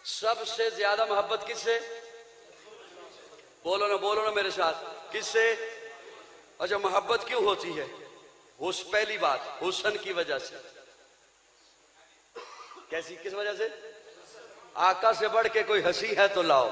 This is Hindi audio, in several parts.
सबसे ज्यादा मोहब्बत किससे? बोलो ना मेरे साथ, किससे? अच्छा, मोहब्बत क्यों होती है? पहली बात हुस्न की वजह से। कैसी, किस वजह से? आका से बढ़ के कोई हंसी है तो लाओ।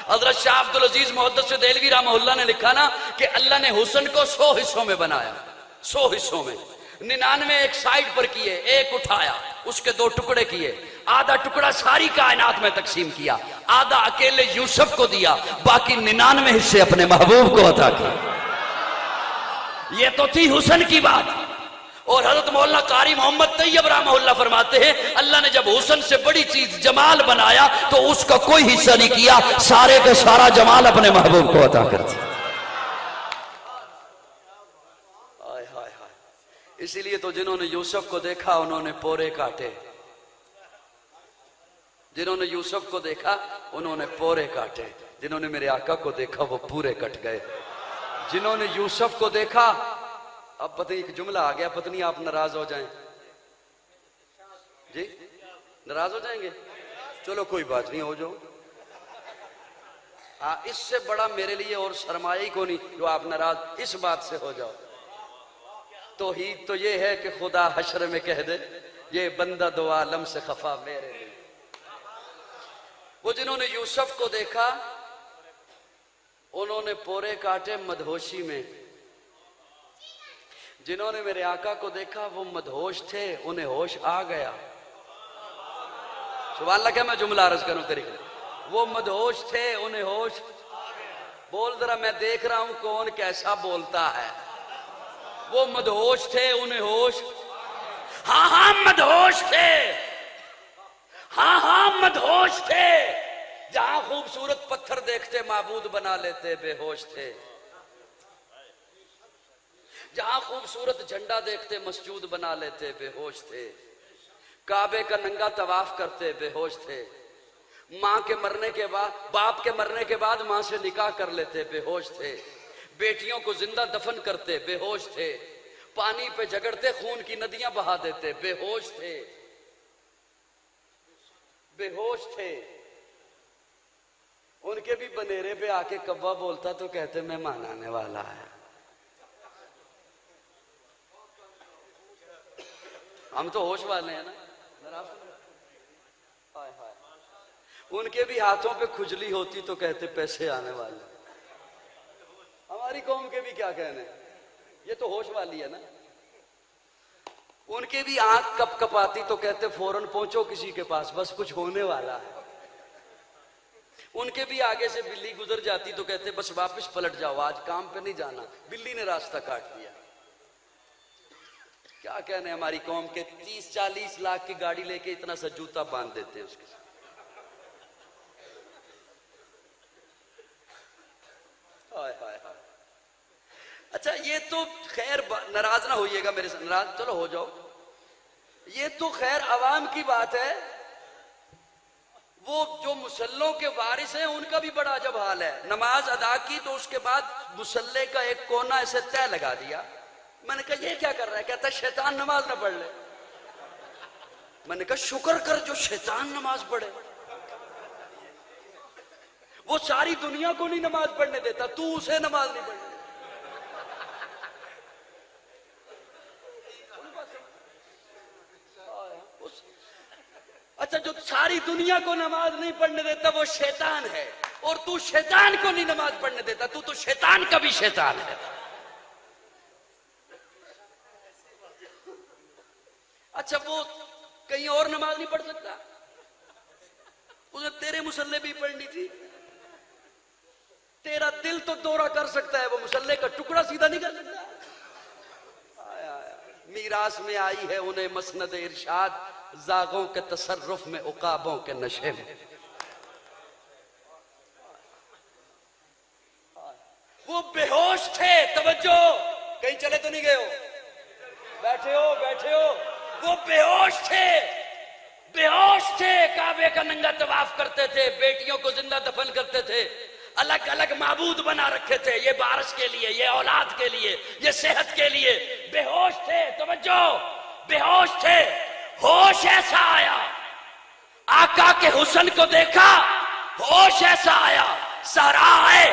हजरत शाह अब्दुल अजीज मुहद्दिस देहलवी रहमहुल्लाह ने लिखा ना कि अल्लाह ने हुस्न को 100 हिस्सों में बनाया, 100 हिस्सों में 99 एक साइड पर किए, एक उठाया, उसके 2 टुकड़े किए, आधा टुकड़ा सारी कायनात में तकसीम किया, आधा अकेले यूसुफ को दिया, बाकी 99 हिस्से अपने महबूब को अता किए। ये तो थी हुस्न की बात। और हजरत मौलाना कारी मोहम्मद तैयब रहमहुल्लाह फरमाते हैं अल्लाह ने जब हुस्न से बड़ी चीज जमाल बनाया तो उसका कोई हिस्सा नहीं किया, सारे का सारा जमाल अपने महबूब को अता कर दिया। इसीलिए तो जिन्होंने यूसुफ को देखा उन्होंने पोरे काटे, जिन्होंने यूसुफ को देखा उन्होंने पोरे काटे, जिन्होंने मेरे आका को देखा वो पूरे कट गए। जिन्होंने यूसुफ को देखा, अब पता एक जुमला आ गया, पत्नी आप नाराज हो जाएं जी, नाराज हो जाएंगे, चलो कोई बात नहीं, हो जाओ। इससे बड़ा मेरे लिए और सरमाई को नहीं जो आप नाराज इस बात से हो जाओ। तौहीद तो ये है कि खुदा हश्र में कह दे ये बंदा दो आलम से खफा मेरे लिए। वो जिन्होंने यूसुफ को देखा उन्होंने पोरे काटे मदहोशी में, जिन्होंने मेरे आका को देखा वो मदहोश थे, उन्हें होश आ गया। सुभान अल्लाह। क्या मैं जुमला अर्ज करूं तरीके? वो मदहोश थे, उन्हें होश। बोल जरा, मैं देख रहा हूं कौन कैसा बोलता है। वो मदहोश थे, उन्हें होश। हाँ मदहोश थे, हाँ मदहोश थे। जहां खूबसूरत पत्थर देखते माबूद बना लेते, बेहोश थे। जहां खूबसूरत झंडा देखते मस्जूद बना लेते, बेहोश थे। काबे का नंगा तवाफ करते, बेहोश थे। मां के मरने के बाद, बाप के मरने के बाद मां से निकाह कर लेते, बेहोश थे। बेटियों को जिंदा दफन करते, बेहोश थे। पानी पे झगड़ते, खून की नदियां बहा देते, बेहोश थे, बेहोश थे। उनके भी बनेरे पे आके कब्बा बोलता तो कहते मेहमान आने वाला है। हम तो होश वाले हैं ना। हाय हाय। उनके भी हाथों पे खुजली होती तो कहते पैसे आने वाले। हमारी कौम के भी क्या कहने, ये तो होश वाली है ना। उनके भी आंख कप कपाती तो कहते फौरन पहुंचो किसी के पास, बस कुछ होने वाला है। उनके भी आगे से बिल्ली गुजर जाती तो कहते बस वापस पलट जाओ, आज काम पे नहीं जाना, बिल्ली ने रास्ता काट दिया। क्या कहने हमारी कौम के। 30-40 लाख की गाड़ी लेके इतना सा जूता बांध देते हैं उसके साथ। हाय हाय हाय। अच्छा, ये तो खैर, नाराज ना होइएगा मेरे से, नाराज चलो हो जाओ। ये तो खैर अवाम की बात है। वो जो मुसल्लों के वारिस हैं उनका भी बड़ा अजब हाल है। नमाज अदा की तो उसके बाद मुसल्ले का एक कोना ऐसे तय लगा दिया। मैंने कहा ये क्या कर रहा है? कहता शैतान नमाज ना पढ़ ले। मैंने कहा शुक्र कर जो शैतान नमाज पढ़े, वो सारी दुनिया को नहीं नमाज पढ़ने देता, तू उसे नमाज नहीं पढ़ने। अच्छा, जो सारी दुनिया को नमाज नहीं पढ़ने देता वो शैतान है, और तू शैतान को नहीं नमाज पढ़ने देता, तू तो शैतान का भी शैतान है। अच्छा, वो कहीं और नमाज नहीं पढ़ सकता? उसे तेरे मुसल्ले भी पढ़नी थी। तेरा दिल तो दौरा कर सकता है, वो मुसल्ले का टुकड़ा सीधा नहीं कर सकता। मीरास में आई है उन्हें मसनद इरशाद, जागों के तसर्रुफ में उकाबों के नशे में। वो बेहोश थे, तवज्जो, कहीं चले तो नहीं गए हो? बैठे हो, बैठे हो। वो बेहोश थे, बेहोश थे। काबे का नंगा तवाफ करते थे, बेटियों को जिंदा दफन करते थे, अलग अलग माबूद बना रखे थे, ये बारिश के लिए, ये औलाद के लिए, ये सेहत के लिए। बेहोश थे, तवज्जो, बेहोश थे। होश ऐसा आया, आका के हुस्न को देखा, होश ऐसा आया, सहरा आए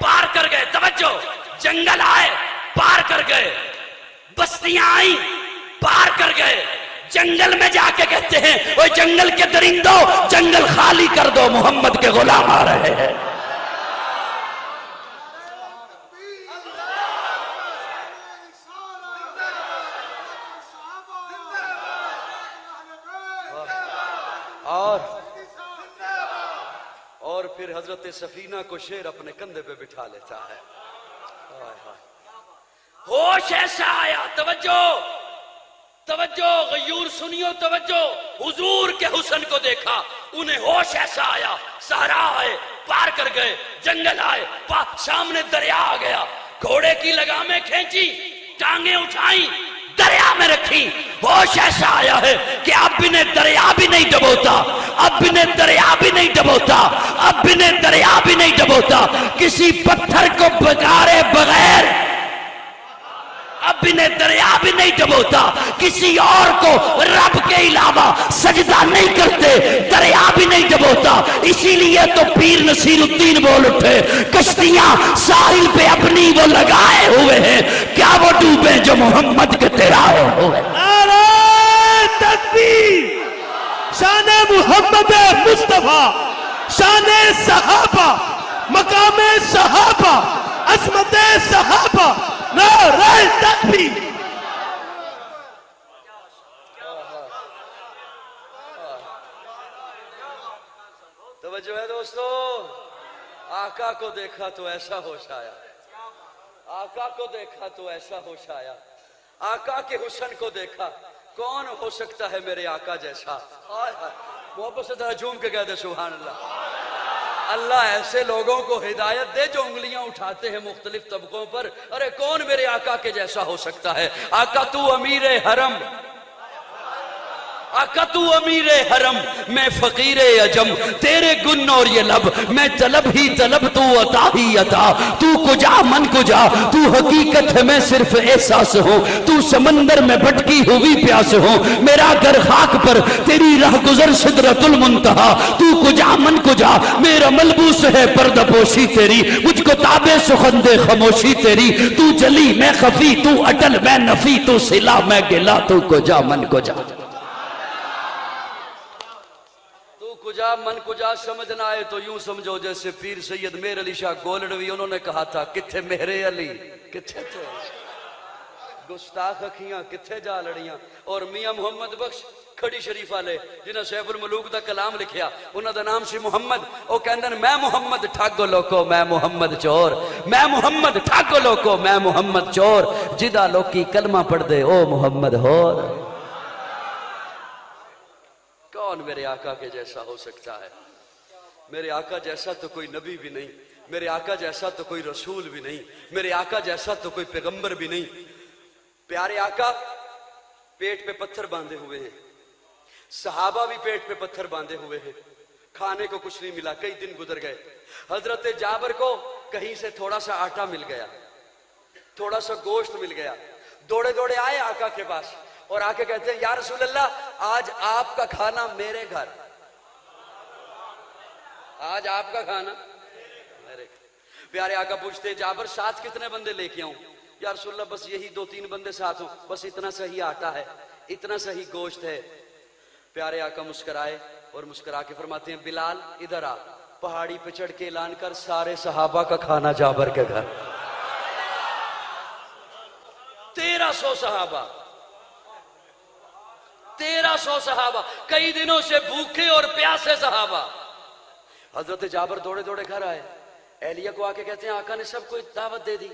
पार कर गए, तवज्जो, जंगल आए पार कर गए, बस्तियां आई पार कर गए, जंगल में जाके कहते हैं वो जंगल के दरिंदों जंगल खाली कर दो, मोहम्मद के गुलाम आ रहे हैं। और फिर हजरत सफीना को शेर अपने कंधे पे बिठा लेता है। होश ऐसा आया, तवज्जो तवज्जो, गयूर सुनियो तवज्जो, हुजूर के हुस्न को देखा, उन्हें होश ऐसा आया, सहरा आए पार कर गए, जंगल आए सामने दरिया आ गया, घोड़े की लगामें खींची, टांगे उठाई, दरिया में रखी, होश ऐसा आया है कि अब बिने दरिया भी नहीं डबोता, अब बिने दरिया भी नहीं डबोता, अब बिने दरिया भी नहीं डबोता, किसी पत्थर को बगारे बगैर अब बिने दरिया भी नहीं डबोता, किसी और को रब के अलावा सजदा नहीं करते, दरिया भी नहीं डबोता। इसीलिए तो पीर नसीरुद्दीन बोल उठे, कश्तियां साहिल पे अपनी वो लगाए हुए हैं, क्या वो डूबे जो मोहम्मद के तेराए हुए। नारे तकबीर, शाने मुहम्मद मुस्तफा, शाने सहाबा, मकामे सहाबा, अज़मते सहाबा, नारे तकबीर। तवज्जो है दोस्तों, आका को देखा तो ऐसा होश आया, आका को देखा तो ऐसा होश आया, आका के हुस्न को देखा, कौन हो सकता है मेरे आका जैसा। मोहब्बत से जरा झूम के कह दे सुभान अल्लाह। अल्लाह ऐसे लोगों को हिदायत दे जो उंगलियां उठाते हैं मुख्तलिफ तबकों पर, अरे कौन मेरे आका के जैसा हो सकता है। आका तू अमीर हरम, आका तू अमीर हरम, मैं फकीर अजम, तेरे गुन और ये लब, मैं तलब ही तलब, तू अता ही अता, तू कुजा मन कुजा, तू हकीकत है मैं सिर्फ एहसास हूँ, तू समंदर में भटकी हुई प्यास हूँ, मेरा घर खाक पर तेरी राह गुजर सिदरतुल मुंतहा, तू कुजा मन कुजा, मेरा मलबूस है पर्दपोशी तेरी, मुझको ताबे सुखंदे खामोशी तेरी, तू जली मैं खफी, तू अटल मैं नफी, तू सिला मैं गिला, तू कुजा मन कुजा। कुजा मन कुजा समझ ना आए तो यूं समझो जैसे पीर सैयद मेर अली शाह गोलड़वी, उन्होंने कहा था किथे मेरे अली किथे थे गुस्ताख अखियां किथे जा लड़ियां। और मियां मोहम्मद बख्श खड़ी शरीफ वाले जिन्हें सैफुल मलूक दा कलाम लिखिया, उन्होंने नाम सी मुहम्मद, वो कहंदे मैं मुहम्मद ठग लोको मैं मुहम्मद चोर, मैं मुहम्मद ठग लोको मैं मुहम्मद चोर, जिदा लोकी कलमा पढ़ दे ओ मुहम्मद होर। कौन मेरे आका के जैसा हो सकता है। मेरे आका जैसा तो कोई नबी भी नहीं, मेरे आका जैसा तो कोई रसूल भी नहीं, मेरे आका जैसा तो कोई पैगंबर भी नहीं। प्यारे आका पेट पे पत्थर बांधे हुए हैं, सहाबा भी पेट पे पत्थर बांधे हुए हैं, खाने को कुछ नहीं मिला, कई दिन गुजर गए। हजरत जाबर को कहीं से थोड़ा सा आटा मिल गया, थोड़ा सा गोश्त मिल गया, दौड़े दौड़े आए आका के पास और आके कहते हैं या रसूल अल्लाह आज आपका खाना मेरे घर, आज आपका खाना मेरे घर। प्यारे आका पूछते जाबर साथ कितने बंदे लेके आऊं। या रसूल अल्लाह बस यही 2-3 बंदे साथ हो, बस इतना सही आटा है, इतना सही गोश्त है। प्यारे आका मुस्कुराए और मुस्कुरा के फरमाते हैं बिलाल इधर आ, पहाड़ी पे चढ़ के ऐलान कर सारे सहाबा का खाना जाबर के घर। 1300 सहाबा, 1300 सहाबा, कई दिनों से भूखे और प्यासे सहाबा। हजरत जाबर दौड़े दौड़े घर आए, एलिया को आके कहते हैं आका ने सबको दावत दे दी।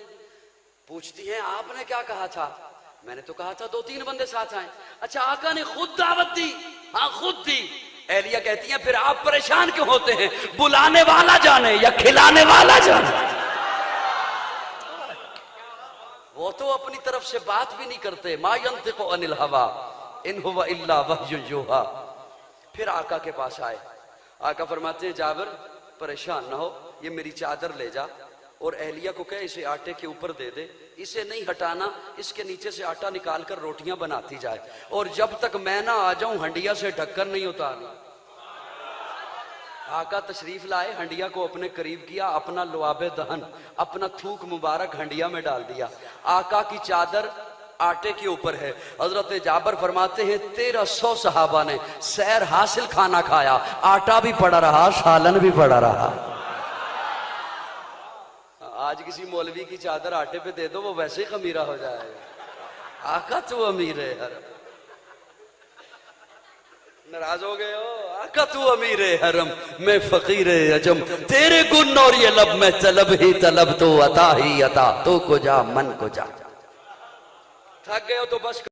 पूछती हैं आपने क्या कहा था। मैंने तो कहा था 2-3 बंदे साथ आए। अच्छा आका ने खुद दावत दी। हाँ खुद दी। एलिया कहती हैं फिर आप परेशान क्यों होते हैं, बुलाने वाला जाने या खिलाने वाला जाने। वो तो अपनी तरफ से बात भी नहीं करते, मा यंतिकु अनिल हवा इन हुवा इल्ला वह्युन यूहा। फिर आका के पास आए, आका फरमाते हैं जाबर परेशान ना हो, ये मेरी चादर ले जा और एहलिया को कहे इसे आटे के ऊपर दे दे, इसे नहीं हटाना, इसके नीचे से आटा निकालकर रोटियां बनाती जाए और जब तक मैं ना आ जाऊं हंडिया से ढक्कन नहीं उतारना। आका तशरीफ लाए, हंडिया को अपने करीब किया, अपना लुआबे दहन, अपना थूक मुबारक हंडिया में डाल दिया। आका की चादर आटे के ऊपर है। हजरत जाबर फरमाते हैं 1300 सहाबा ने सैर हासिल खाना खाया, आटा भी पड़ा रहा, सालन भी पड़ा रहा। आज किसी मौलवी की चादर आटे पे दे दो, वो वैसे ही खमीरा हो जाएगा। आका तू अमीर है हरम, नाराज हो गए हो? आका तू अमीर है हरम, मैं फकीर अजम, तेरे गुण और ये लब में तलब ही तलब, तो अता ही अता, तो को जा मन को जा। थक गए हो तो बस